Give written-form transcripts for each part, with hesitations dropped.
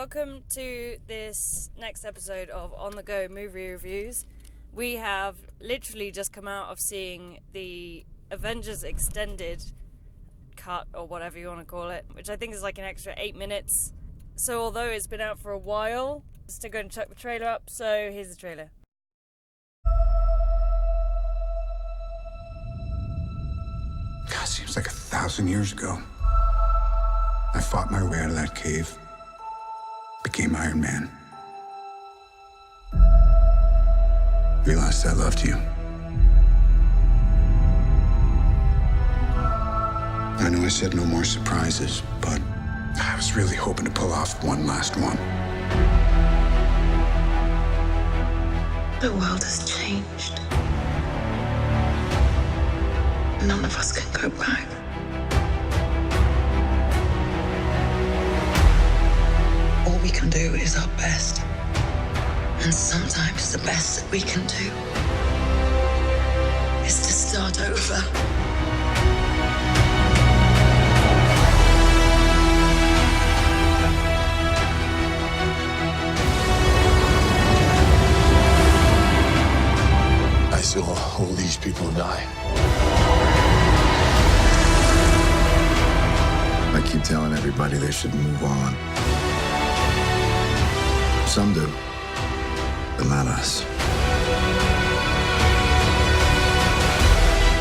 Welcome to this next episode of On The Go Movie Reviews. We have literally just come out of seeing the Avengers extended cut, or whatever you want to call it, which I think is like an extra 8 minutes. So although it's been out for a while, still going to chuck the trailer up, so here's the trailer. God, seems like 1,000 years ago. I fought my way out of that cave, became Iron Man. Realized I loved you. I know I said no more surprises, but I was really hoping to pull off one last one. The world has changed. None of us can go back. All we can do is our best. And sometimes the best that we can do is to start over. I saw all these people die. I keep telling everybody they should move on. Some do, but not us.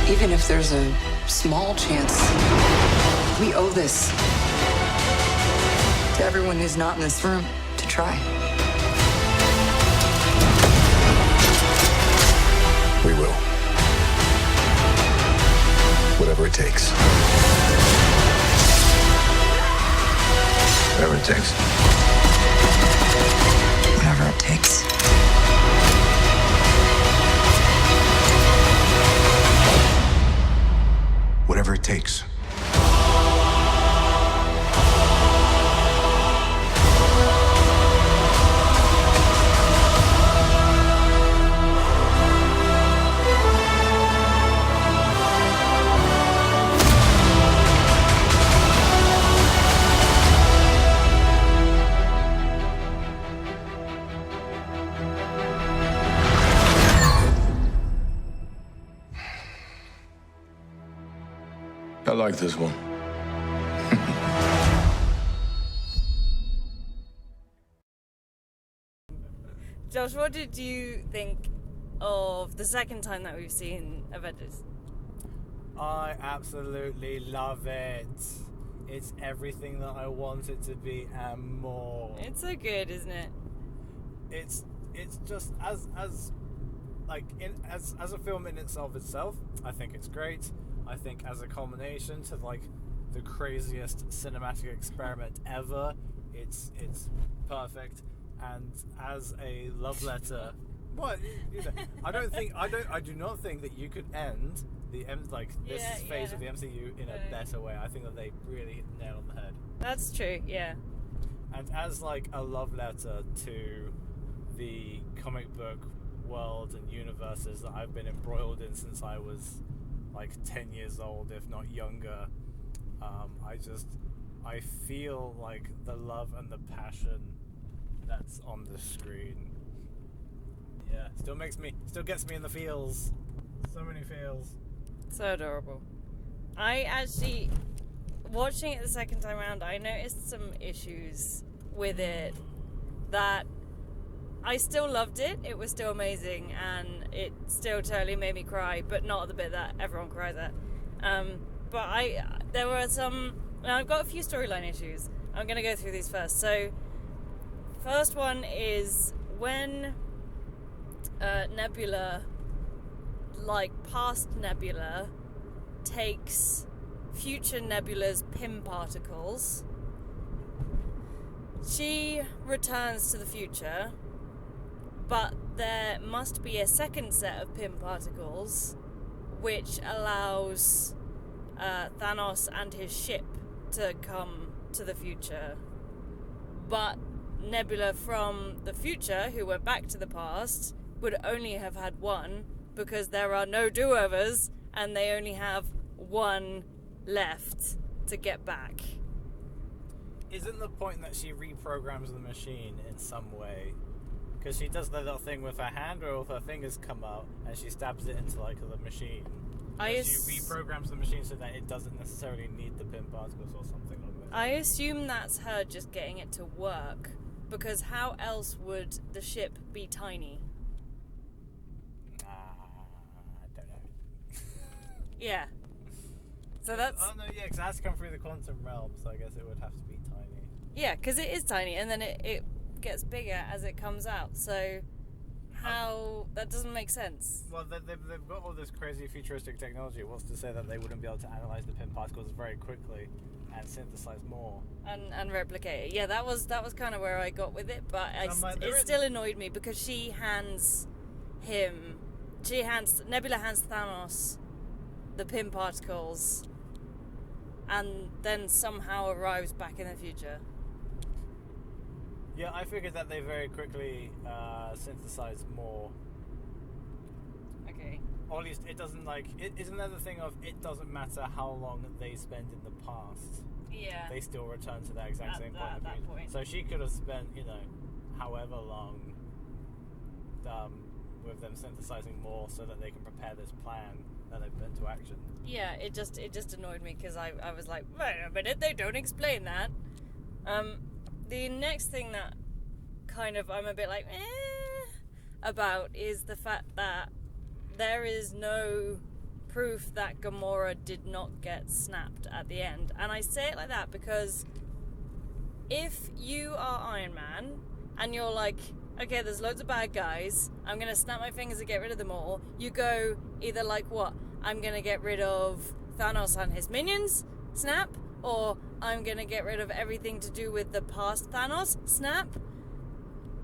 Even if there's a small chance, we owe this to everyone who's not in this room to try. We will. Whatever it takes. Whatever it takes. Whatever it takes. Whatever it takes. I like this one. Josh, what did you think of the second time that we've seen Avengers? I absolutely love it. It's everything that I want it to be and more. It's so good, isn't it? It's just as a film in itself, I think it's great. I think as a combination to like the craziest cinematic experiment ever, it's perfect. And as a love letter, I do not think that you could end this phase of the MCU in a better way. I think that they really hit the nail on the head. That's true, yeah. And as like a love letter to the comic book world and universes that I've been embroiled in since I was like 10 years old, if not younger, I feel like the love and the passion that's on the screen, still gets me in the feels. So many feels. So adorable. I actually, watching it the second time around, I noticed some issues with it that I still loved it. It was still amazing, and it still totally made me cry, but not the bit that everyone cries at. There were some. I've got a few storyline issues. I'm going to go through these first. So, first one is when Nebula, like past Nebula, takes future Nebula's Pym particles. She returns to the future, but there must be a second set of Pym particles which allows Thanos and his ship to come to the future. But Nebula from the future, who went back to the past, would only have had one because there are no do-overs and they only have one left to get back. isn't the point that she reprograms the machine in some way? Because she does that little thing with her hand where all of her fingers come out and she stabs it into like the machine. She reprograms the machine so that it doesn't necessarily need the pin particles or something like that. I assume that's her just getting it to work, because how else would the ship be tiny? I don't know. Yeah. So that's... Oh no, yeah, because it has to come through the quantum realm, so I guess it would have to be tiny. Yeah, because it is tiny, and then it gets bigger as it comes out, so how... that doesn't make sense. Well, they've got all this crazy futuristic technology. What's to say that they wouldn't be able to analyze the pin particles very quickly and synthesize more? And replicate it. Yeah, that was kind of where I got with it, but it still annoyed me, because Nebula hands Thanos the pin particles, and then somehow arrives back in the future. Yeah, I figured that they very quickly synthesize more. Okay. Or at least it doesn't isn't there the thing of it doesn't matter how long they spend in the past. Yeah. They still return to that exact same point. At that point. So she could have spent, however long with them synthesizing more so that they can prepare this plan that they've put into action. Yeah, it just annoyed me, because I was like, wait a minute, they don't explain that. The next thing that kind of I'm a bit like, about is the fact that there is no proof that Gamora did not get snapped at the end. And I say it like that because if you are Iron Man and you're like, okay, there's loads of bad guys, I'm going to snap my fingers and get rid of them all, you go either like, what? I'm going to get rid of Thanos and his minions, snap, or I'm going to get rid of everything to do with the past Thanos, snap.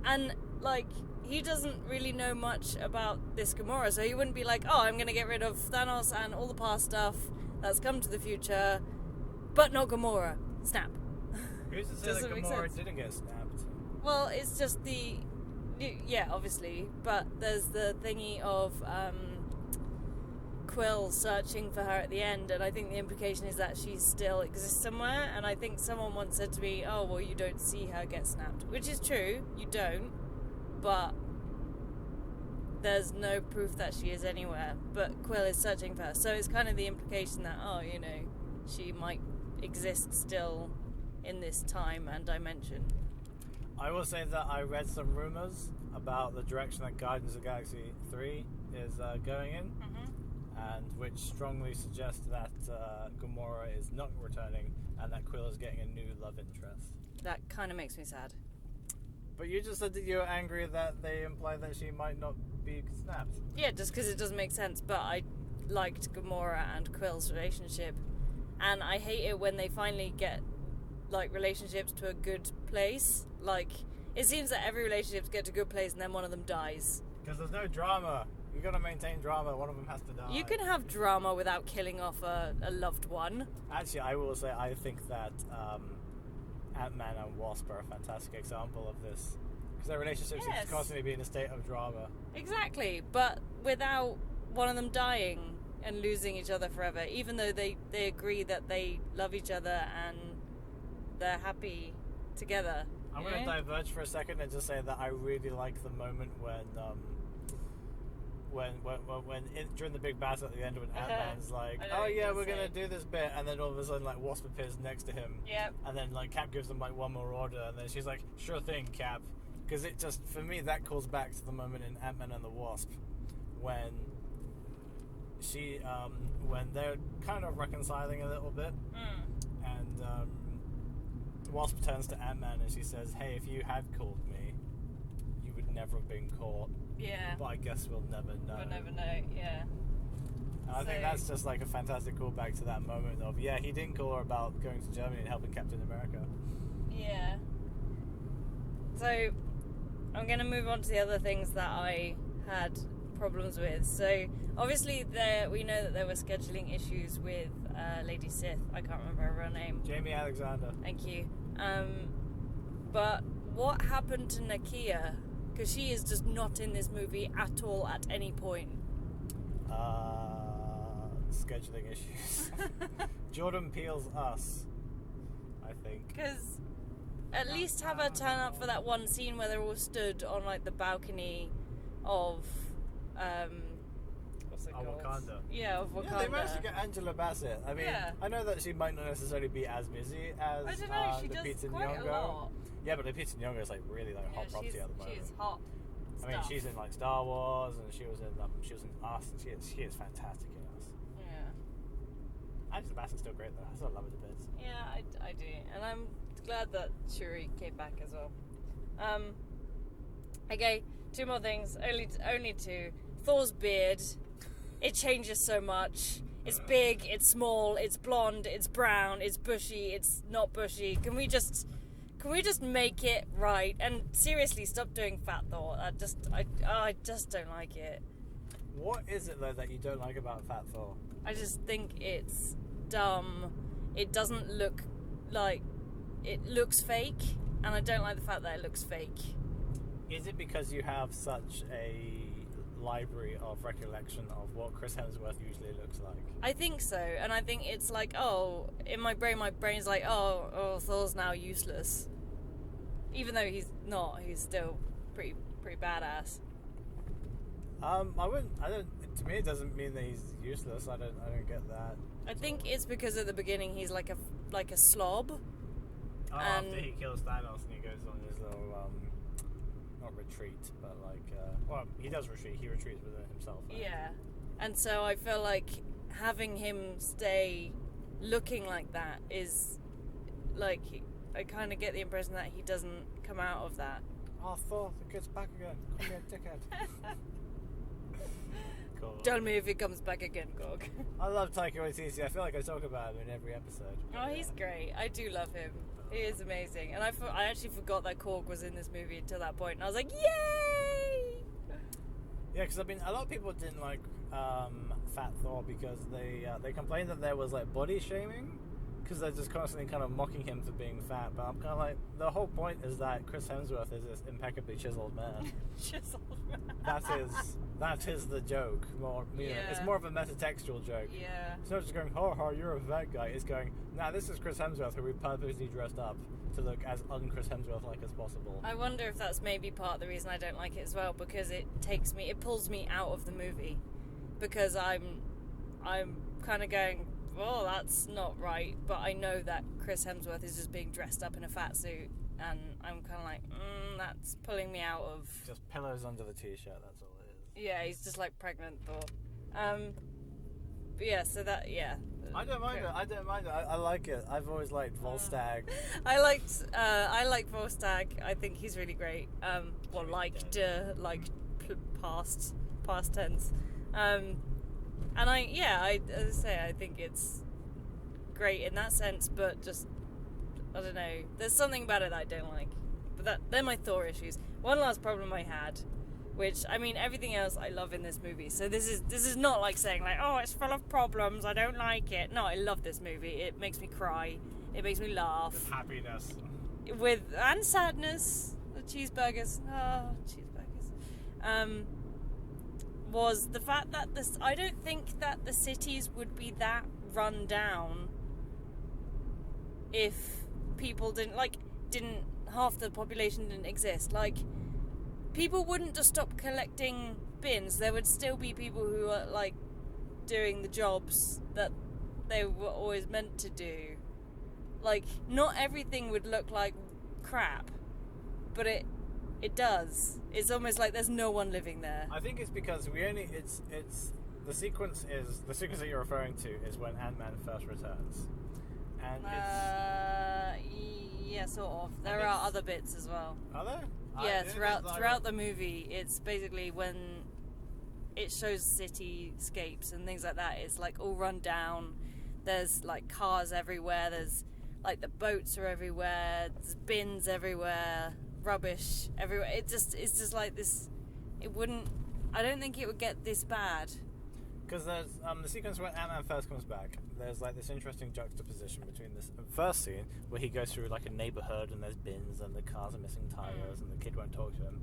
And, like, he doesn't really know much about this Gamora, so he wouldn't be like, oh, I'm going to get rid of Thanos and all the past stuff that's come to the future, but not Gamora, snap. Who's to say that Gamora didn't get snapped? Well, it's just yeah, obviously, but there's the thingy of Quill searching for her at the end, and I think the implication is that she still exists somewhere, and I think someone once said to me, oh, well, you don't see her get snapped, which is true, you don't, but there's no proof that she is anywhere, but Quill is searching for her, so it's kind of the implication that, oh, she might exist still in this time and dimension. I will say that I read some rumors about the direction that Guardians of the Galaxy 3 is going in, and which strongly suggest that Gamora is not returning and that Quill is getting a new love interest. That kind of makes me sad. But you just said that you were angry that they implied that she might not be snapped. Yeah, just because it doesn't make sense, but I liked Gamora and Quill's relationship, and I hate it when they finally get relationships to a good place. It seems that every relationship gets to a good place and then one of them dies. Because there's no drama. You gotta maintain drama. One of them has to die. You can have drama without killing off a loved one. Actually, I will say I think that Ant-Man and Wasp are a fantastic example of this. Because their relationship seems to constantly be in a state of drama. Exactly, but without one of them dying and losing each other forever, even though they agree that they love each other and they're happy together. I'm going to diverge for a second and just say that I really like the moment during the big battle at the end when Ant-Man's like, oh yeah, we're going to do this bit, and then all of a sudden Wasp appears next to him. Yep. And then Cap gives them one more order, and then she's like, sure thing, Cap. Because it just, for me, that calls back to the moment in Ant-Man and the Wasp when when they're kind of reconciling a little bit, and Wasp turns to Ant-Man and she says, hey, if you had called me, you would never have been caught. Yeah. But I guess we'll never know. We'll never know, yeah. And I think that's just a fantastic callback to that moment of, yeah, he didn't call her about going to Germany and helping Captain America. Yeah. So, I'm going to move on to the other things that I had problems with. So, obviously, we know that there were scheduling issues with Lady Sith. I can't remember her real name. Jamie Alexander. Thank you. But what happened to Nakia? Because she is just not in this movie at all at any point. Scheduling issues. Jordan Peele's Us, I think. Because at least have her turn up for that one scene where they're all stood on like the balcony of what's it called? Wakanda. Yeah, of Wakanda. Yeah, they managed to get Angela Bassett. I mean, Yeah. I know that she might not necessarily be as busy as I don't know, she Lupita does quite a Nyong'o. lot. Yeah, but Lupita Nyong'o is like really like hot property at the moment. She's hot. I mean, she's in like Star Wars, and she was in Us, and she is fantastic in Us. Yeah. Angela Bassett's still great though. I still love her to bits. Yeah, I do, and I'm glad that Shuri came back as well. Okay, 2 more things. Only 2. Thor's beard. It changes so much. It's big. It's small. It's blonde. It's brown. It's bushy. It's not bushy. Can we just make it right? And seriously, stop doing Fat Thor. I just don't like it. What is it though that you don't like about Fat Thor? I just think it's dumb. It doesn't look like... It looks fake, and I don't like the fact that it looks fake. Is it because you have such a library of recollection of what Chris Hemsworth usually looks like? I think so, and I think it's like, oh, in my brain's like, oh, Thor's now useless. Even though he's not, he's still pretty badass. To me, it doesn't mean that he's useless. I don't get that. I think it's because at the beginning he's like a slob. Oh, after he kills Thanos and he goes on his little, not retreat, but like, well, he does retreat. He retreats within himself. Right? Yeah, and so I feel like having him stay looking like that is like, I kind of get the impression that he doesn't come out of that. Oh, Thor, the kid's back again. Call me a dickhead. Cool. Tell me if he comes back again, Gog. I love Taika Waititi. I feel like I talk about him in every episode. Oh, he's great. I do love him. He is amazing. And I actually forgot that Korg was in this movie until that point. And I was like, yay! Yeah, because I mean, a lot of people didn't like Fat Thor because they complained that there was like body shaming because they're just constantly kind of mocking him for being fat. But I'm kind of like, the whole point is that Chris Hemsworth is this impeccably chiseled man. Chiseled man. That is the joke. More, you know, it's more of a metatextual joke. Yeah. It's not just going, ha, you're a fat guy. It's going, nah, this is Chris Hemsworth, who we purposely dressed up to look as un-Chris Hemsworth-like as possible. I wonder if that's maybe part of the reason I don't like it as well, because it pulls me out of the movie, because I'm kind of going, well, that's not right, but I know that Chris Hemsworth is just being dressed up in a fat suit, and I'm kind of like, that's pulling me out of... Just pillows under the t-shirt, that's all it is. Yeah, he's just like pregnant Thor. But yeah, so that, yeah. I don't mind it. I like it. I've always liked Volstagg. I like Volstagg. I think he's really great. Past tense. And I think it's great in that sense, but just, I don't know. There's something about it that I don't like. But they're my Thor issues. One last problem I had, which, I mean, everything else I love in this movie. So this is not like saying like, oh, it's full of problems, I don't like it. No, I love this movie. It makes me cry. It makes me laugh. With happiness. And sadness. The cheeseburgers. Oh, cheeseburgers. Was the fact that I don't think that the cities would be that run down if people didn't half the population didn't exist. Like, people wouldn't just stop collecting bins. There would still be people who are like doing the jobs that they were always meant to do. Like, not everything would look like crap, but it does. It's almost like there's no one living there. I think it's because it's the sequence that you're referring to is when Ant-Man first returns, and yeah, sort of. There are other bits as well. Are there? Yeah, throughout the movie, it's basically when it shows cityscapes and things like that. It's like all run down. There's like cars everywhere. There's like the boats are everywhere. There's bins everywhere. Rubbish everywhere. It's just like this. I don't think it would get this bad. Because there's the sequence when Ant-Man first comes back. There's like this interesting juxtaposition between this first scene where he goes through like a neighborhood and there's bins and the cars are missing tires and the kid won't talk to him.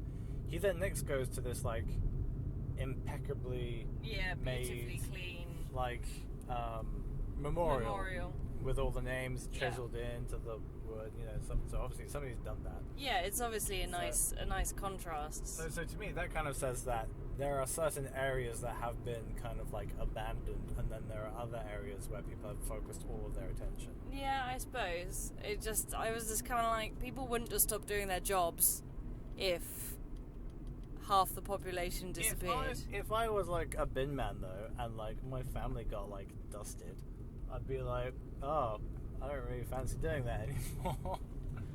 He then next goes to this like impeccably beautifully clean like memorial with all the names chiseled into the would, so obviously somebody's done that. Yeah, it's obviously a nice contrast. So to me, that kind of says that there are certain areas that have been kind of like abandoned, and then there are other areas where people have focused all of their attention. Yeah, I suppose. I was just kind of like, people wouldn't just stop doing their jobs if half the population disappeared. If I was like a bin man though, and like my family got like dusted, I'd be like, oh, I don't really fancy doing that anymore.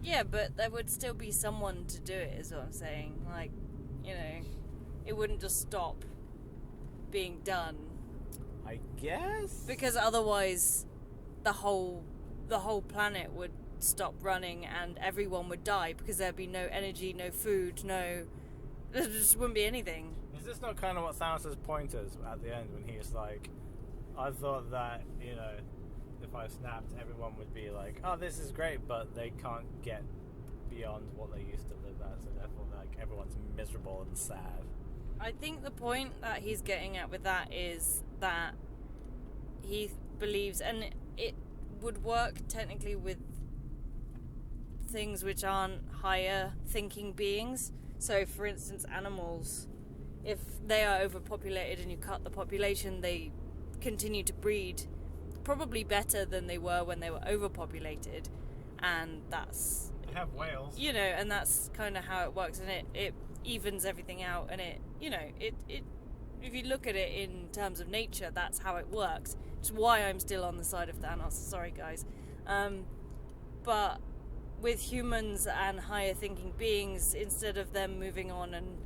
Yeah, but there would still be someone to do it, is what I'm saying. Like, it wouldn't just stop being done. I guess. Because otherwise, the whole planet would stop running and everyone would die because there'd be no energy, no food, there just wouldn't be anything. Is this not kind of what Thanos' point is at the end when he's like, I thought that, if I snapped, everyone would be like, oh, this is great, but they can't get beyond what they used to live at, so therefore, like, everyone's miserable and sad. I think the point that he's getting at with that is that he believes, and it would work technically with things which aren't higher thinking beings. So, for instance, animals, if they are overpopulated and you cut the population, they continue to breed probably better than they were when they were overpopulated, and that's... They have whales. And that's kind of how it works, and it evens everything out, and it if you look at it in terms of nature, that's how it works, which is why I'm still on the side of Thanos. Sorry, guys. But with humans and higher thinking beings, instead of them moving on and,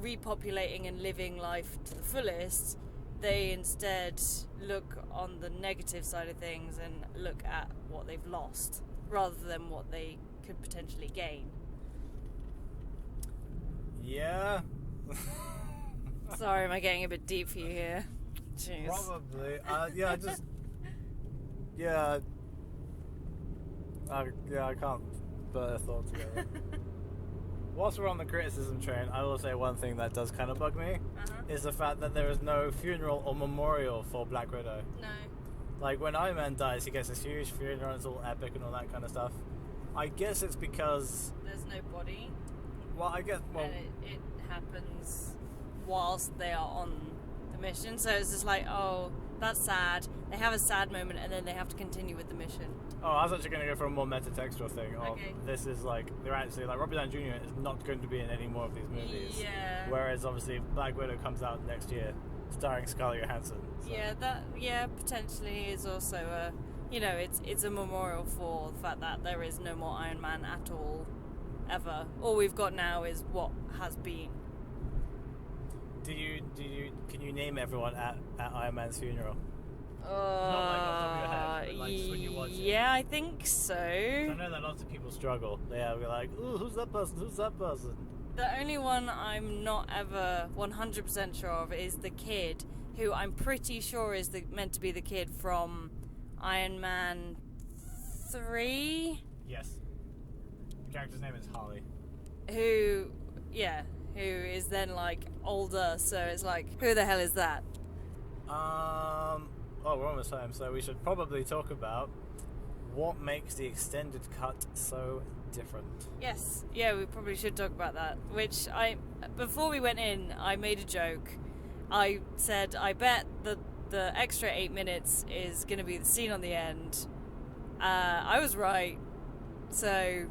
repopulating and living life to the fullest, they instead look on the negative side of things and look at what they've lost rather than what they could potentially gain. Yeah. Sorry, am I getting a bit deep for you here? Jeez. Probably. I can't put a thought together. Whilst we're on the criticism train, I will say one thing that does kind of bug me is the fact that there is no funeral or memorial for Black Widow. No. Like, when Iron Man dies, he gets this huge funeral, it's all epic and all that kind of stuff. I guess it's because... There's no body. Well, I guess... Well, and it happens whilst they are on the mission, so it's just like, oh, that's sad. They have a sad moment, and then they have to continue with the mission. Oh, I was actually going to go for a more meta-textual thing. Okay. This is like, they're actually, like, Robert Downey Jr. is not going to be in any more of these movies. Yeah. Whereas, obviously, Black Widow comes out next year, starring Scarlett Johansson. So. Yeah, potentially is also a, it's a memorial for the fact that there is no more Iron Man at all, ever. All we've got now is what has been. Can you name everyone at Iron Man's funeral? Not like off the top of your head, but like just when you watch it. Yeah, I think so. I know that lots of people struggle. They'll be like, ooh, who's that person? Who's that person? The only one I'm not ever 100% sure of is the kid, who I'm pretty sure is meant to be the kid from Iron Man 3. Yes. The character's name is Harley. Who is then like older, so it's like, who the hell is that? We're almost home, so we should probably talk about what makes the extended cut so different. Yes, yeah, we probably should talk about that. Which before we went in, I made a joke. I said, I bet the extra 8 minutes is going to be the scene on the end. I was right. So,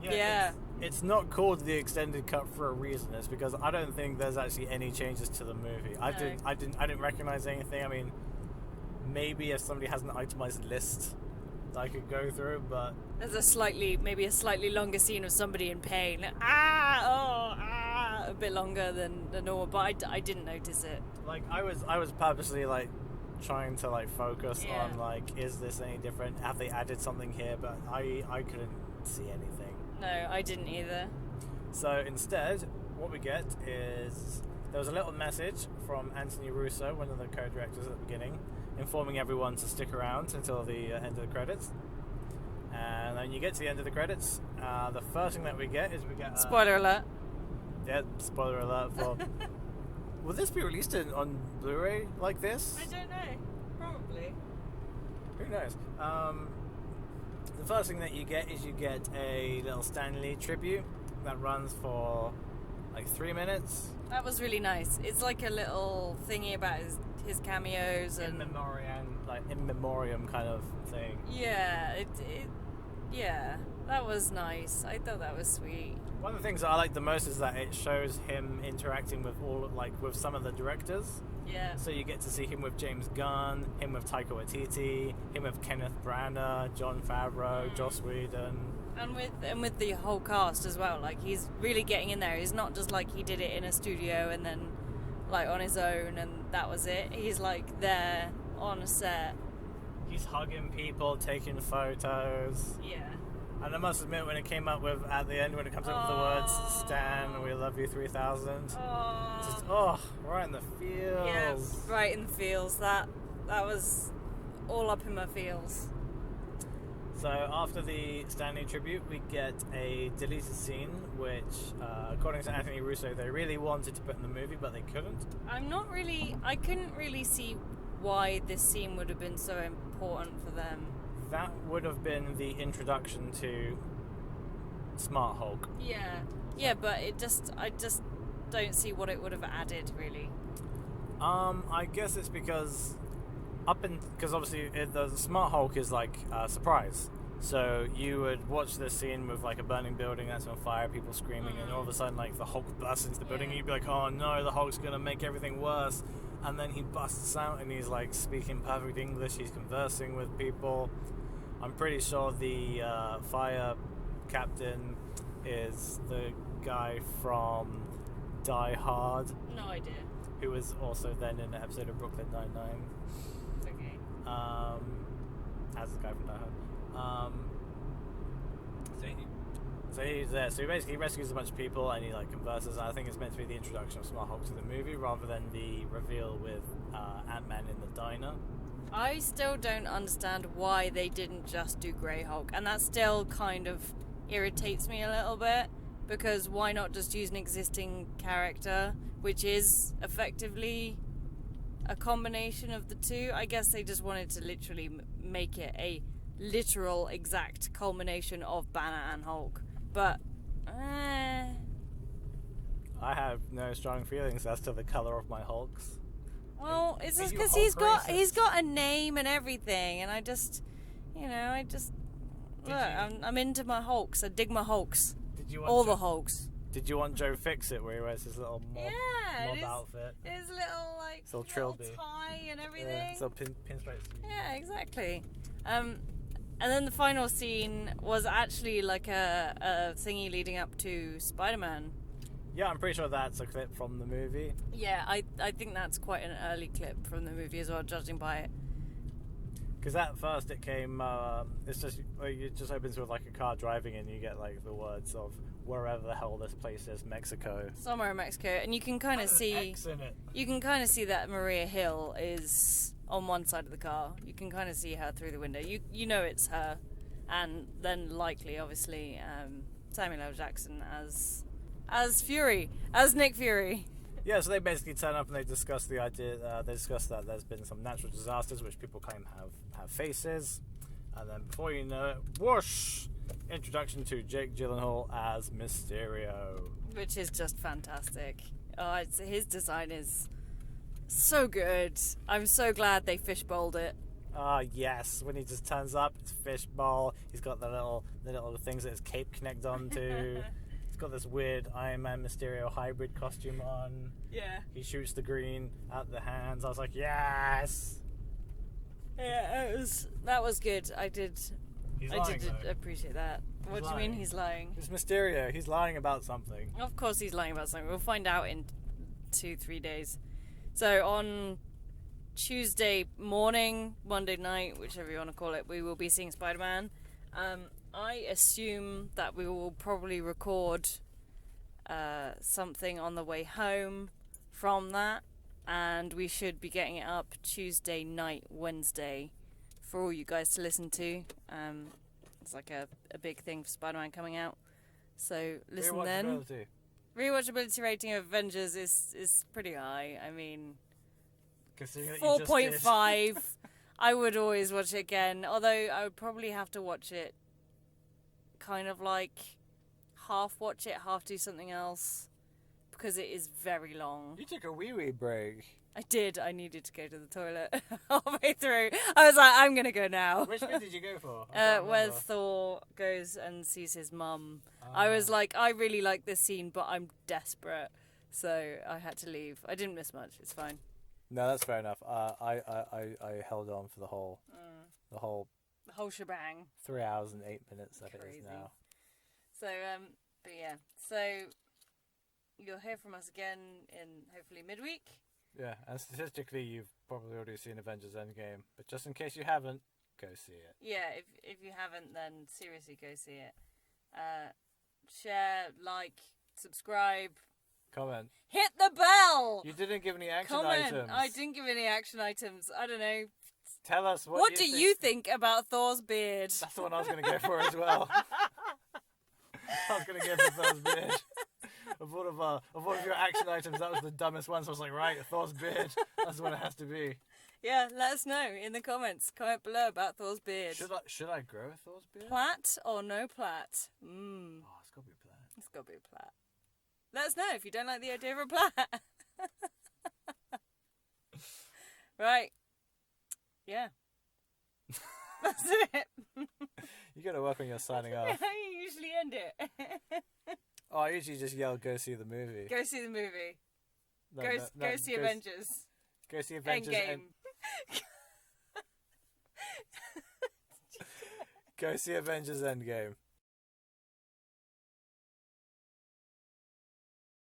yeah. It's not called the extended cut for a reason. It's because I don't think there's actually any changes to the movie. I didn't recognize anything. I mean, maybe if somebody has an itemized list that I could go through, but there's a slightly longer scene of somebody in pain. A bit longer than the normal, but I didn't notice it. Like I was purposely like trying to like focus on like, is this any different? Have they added something here? But I couldn't see anything. No, I didn't either. So instead, what we get is there was a little message from Anthony Russo, one of the co-directors at the beginning, informing everyone to stick around until the end of the credits. And when you get to the end of the credits, the first thing that we get is spoiler alert. Yeah, spoiler alert for... Will this be released on Blu-ray like this? I don't know. Probably. Who knows? the first thing that you get is you get a little Stan Lee tribute that runs for like 3 minutes. That was really nice. It's like a little thingy about his cameos and in memoriam kind of thing. yeah, yeah, that was nice. I thought that was sweet. One of the things that I like the most is that it shows him interacting with with some of the directors. Yeah. So you get to see him with James Gunn, him with Taika Waititi, him with Kenneth Branagh, Jon Favreau, Joss Whedon. And with the whole cast as well. Like, he's really getting in there. He's not just like he did it in a studio and then like on his own and that was it. He's like there on a set. He's hugging people, taking photos. Yeah. And I must admit, when it came up with, at the end, when it comes up with the words, Stan, we love you 3000. Just, right in the feels. Yeah, right in the feels. That was all up in my feels. So after the Stanley tribute, we get a deleted scene, which, according to Anthony Russo, they really wanted to put in the movie, but they couldn't. I couldn't really see why this scene would have been so important for them. That would have been the introduction to Smart Hulk. Yeah, but I just don't see what it would have added, really. I guess it's because obviously the Smart Hulk is like a surprise. So you would watch this scene with like a burning building that's on fire, people screaming, and all of a sudden like the Hulk busts into the building, and you'd be like, oh no, the Hulk's gonna make everything worse. And then he busts out and he's like speaking perfect English, he's conversing with people. I'm pretty sure the fire captain is the guy from Die Hard. No idea. Who was also then in an episode of Brooklyn Nine-Nine. Okay. As the guy from Die Hard. So he's there. So he basically rescues a bunch of people and he like converses. And I think it's meant to be the introduction of Smart Hulk to the movie rather than the reveal with Ant-Man in the diner. I still don't understand why they didn't just do Grey Hulk, and that still kind of irritates me a little bit, because why not just use an existing character, which is effectively a combination of the two? I guess they just wanted to literally make it a literal exact culmination of Banner and Hulk, but I have no strong feelings as to the colour of my Hulks. well, it's just because he's got a name and everything, and I just look, I'm into my Hulks. I dig my Hulks. Did you want all the Hulks? Did you want Joe Fixit, where he wears his little mob outfit? His little tie and everything. So pinstripes. Yeah, exactly. And then the final scene was actually like a thingy leading up to Spider-Man. Yeah, I'm pretty sure that's a clip from the movie. Yeah, I think that's quite an early clip from the movie as well, judging by it. Because at first it came, it just opens with like a car driving and you get like the words of wherever the hell this place is, Mexico. Somewhere in Mexico, and you can kind of see X in it. You can kind of see that Maria Hill is on one side of the car. You can kind of see her through the window. You know it's her, and then likely, obviously, Samuel L. Jackson as Nick Fury. Yeah, so they basically turn up and they discuss the idea. They discuss that there's been some natural disasters which people claim have faces, and then before you know it, whoosh! Introduction to Jake Gyllenhaal as Mysterio, which is just fantastic. Oh, his design is so good. I'm so glad they fishbowled it. Yes, when he just turns up, it's fishbowl. He's got the little things that his cape connect onto. He's got this weird Iron Man Mysterio hybrid costume on. Yeah. He shoots the green out the hands. I was like, yes. Yeah, that was good. I did appreciate that. What do you mean he's lying? It's Mysterio. He's lying about something. Of course he's lying about something. We'll find out in 2-3 days. So on Tuesday morning, Monday night, whichever you want to call it, we will be seeing Spider-Man. I assume that we will probably record something on the way home from that, and we should be getting it up Tuesday night, Wednesday, for all you guys to listen to. It's like a big thing for Spider-Man coming out, so listen then. Rewatchability rating of Avengers is pretty high. I mean, 4.5. I would always watch it again, although I would probably have to watch it kind of like half watch it, half do something else, because it is very long. You took a wee break. I did. I needed to go to the toilet halfway through. I was like, I'm gonna go now. Which bit did you go for? Where Thor goes and sees his mum. I was like, I really like this scene, but I'm desperate, so I had to leave. I didn't miss much. It's fine. No, that's fair enough. I held on for the whole shebang. 3 hours and 8 minutes that it is now. So but yeah, so you'll hear from us again in hopefully midweek. Yeah, and statistically, you've probably already seen Avengers Endgame, but just in case you haven't, go see it. Yeah, if you haven't, then seriously go see it. Share, like, subscribe, comment, hit the bell. You didn't give any action comment. items. I didn't give any action items. I don't know. Tell us what do you think about Thor's beard? That's the one I was going to go for as well. I was going to go for Thor's beard. Of all of your action items, that was the dumbest one. So I was like, right, Thor's beard. That's the one it has to be. Yeah, let us know in the comments. Comment below about Thor's beard. Should I grow Thor's beard? Plait or no plait? Oh, it's got to be a plait. It's got to be a plait. Let us know if you don't like the idea of a plait. Right. Yeah. That's it. You got to work on your signing off. How you usually end it. Oh, I usually just yell, go see the movie. Go see the movie. No, go see Avengers. Go see Avengers. Endgame. Go see Avengers Endgame.